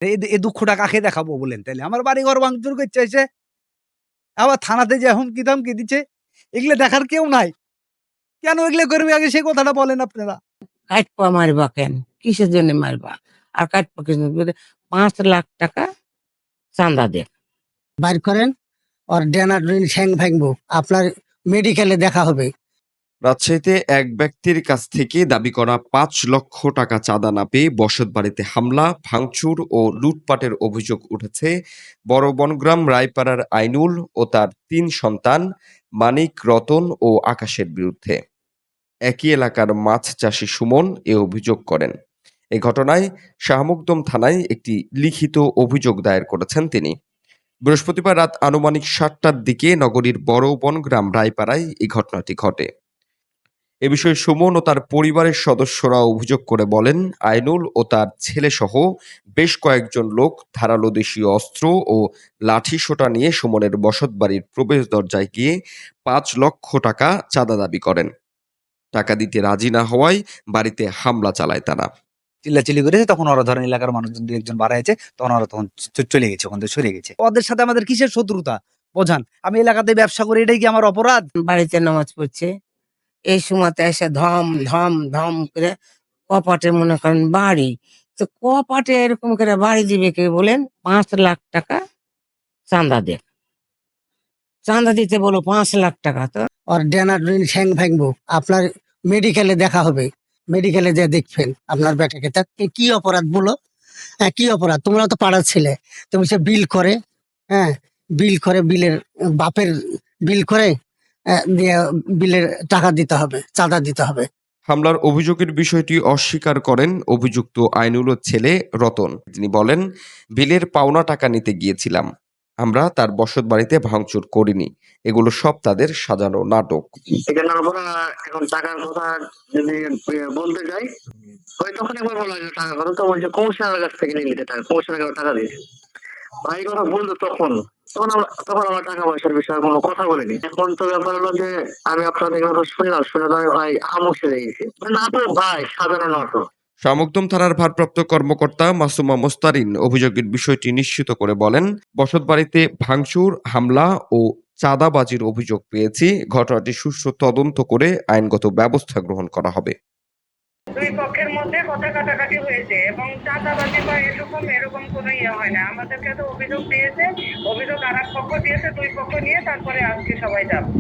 এই দুঃখটা কাকে দেখাবো বলেন? তাইলে আমার বাড়িঘর ভাঙচুর করছে এসে, আবার থানাতে যে হুমকি ধামকি দিচ্ছে, এগুলো দেখার কেউ নাই। কেন এগুলো করবে আগে সেই কথাটা বলেন আপনারা। কাটপা মারবা কেন? কিসের জন্য মারবা? আর কাটপা কিসের জন্য? ৫ লাখ টাকা চাঁদা দে। বাইর করেন, ওর ডেনার ঠ্যাং ভাঙবো, আপনার মেডিকেলে দেখা হবে। রাজশাহীতে এক ব্যক্তির কাছ থেকে দাবি করা ৫ লক্ষ টাকা চাঁদা না পেয়ে বসতবাড়িতে হামলা, ভাঙচুর ও লুটপাটের অভিযোগ উঠেছে বড় বনগ্রাম রায়পাড়ার আইনুল ও তার ৩ সন্তান মানিক, রতন ও আকাশের বিরুদ্ধে। একই এলাকার মাছ চাষী সুমন এ অভিযোগ করেন। এ ঘটনায় শাহমুকদম থানায় একটি লিখিত অভিযোগ দায়ের করেছেন তিনি। বৃহস্পতিবার রাত আনুমানিক ৭টার দিকে নগরীর বড় বনগ্রাম রায়পাড়ায় এই ঘটনাটি ঘটে। এ বিষয়ে সুমন ও তার পরিবারের সদস্যরা অভিযোগ করে বলেন, আইনুল ও তার ছেলেসহ বেশ কয়েকজন লোক ধারালো দেশীয় অস্ত্র ও লাঠিসোঁটা নিয়ে সুমনের বসতবাড়ির প্রবেশ দরজায় গিয়ে ৫ লক্ষ টাকা চাঁদা দাবি করেন। টাকা দিতে রাজি না হওয়ায় বাড়িতে হামলা চালায় তারা। চিল্লাচিল্লি করেছে, তখন ওরা ধরেন এলাকার মানুষজন ২-১ জন বাড়াইছে, তখন ওরা তখন চলে গেছে, ওখান থেকে সরে গেছে। ওদের সাথে আমাদের কিসের শত্রুতা বোঝান? আমি এলাকাতে ব্যবসা করি, এটাই কি আমার অপরাধ? বাড়িতে নামাজ পড়ছে, এই সময়তে এসে ধম ধম ধম করে কপাটে মনে করেন বাড়ি। তো কপাটে এরকম করে বাড়ি দিবে কে বলেন? ৫ লাখ টাকা চাঁদা দে। চাঁদা দিতে বলো ৫ লাখ টাকা। তো ওর ডেনার ঠ্যাং ভাঙবো, আপনার মেডিকেলে দেখা হবে। মেডিকেলে যে দেখবেন আপনার বেটাকে। তা কি অপরাধ বলো? হ্যাঁ, কি অপরাধ? তোমরা তো পাড়ার ছেলে, তুমি সে বিল করে, হ্যাঁ, বিল করে, বিলের বাপের বিল করে দিয়ে বিলের টাকা দিতে হবে, চাঁদা দিতে হবে। হামলার অভিযোগের বিষয়টি অস্বীকার করেন অভিযুক্ত আইনুলের ছেলে রতন। তিনি বলেন, বিলের পাওনা টাকা নিতে গিয়েছিলাম। আমরা তার বসতবাড়িতে ভাঙচুর করিনি। এগুলো সব তাদের সাজানো নাটক। এখানে আমরা এখন টাকার কথা যদি বলতে যাই, ওই তখন একবার বলা হয়েছিল টাকা কথা, তো বলছে কমিশনারের কাছ থেকে নিয়ে নিতে টাকা, কমিশনার টাকা দিয়েছে। ভাই কথা বলতো তখন আমরা টাকা পয়সার বিষয়ে কোনো কথা বলিনি। এখন তো ব্যাপার হলো যে আমি আপনাদের কথা শুনলাম, শুনে তো আমি ভাই আমুক সেরে গেছি। নাটক ভাই, সাধারণ নাটক। শাহমুকদম থানার ভারপ্রাপ্ত কর্মকর্তা মাসুমা মোস্তারিন অভিযোগের বিষয়টি নিশ্চিত করে বলেন, বসতবাড়িতে ভাঙচুর, হামলা ও চাঁদাবাজির অভিযোগ পেয়েছি। ঘটনাটি সুষ্ঠু তদন্ত করে আইনগত ব্যবস্থা গ্রহণ করা হবে। দুই পক্ষের মধ্যে কথা কাটাকাটি হয়েছে এবং চাঁদাবাজি বা এরকম কোনো ইয়ে হয় না। আমাদেরকে তো অভিযোগ দিয়েছে, অভিযোগ আর এক পক্ষ দিয়েছে, দুই পক্ষ নিয়ে তারপরে আজকে সবাই যাবে।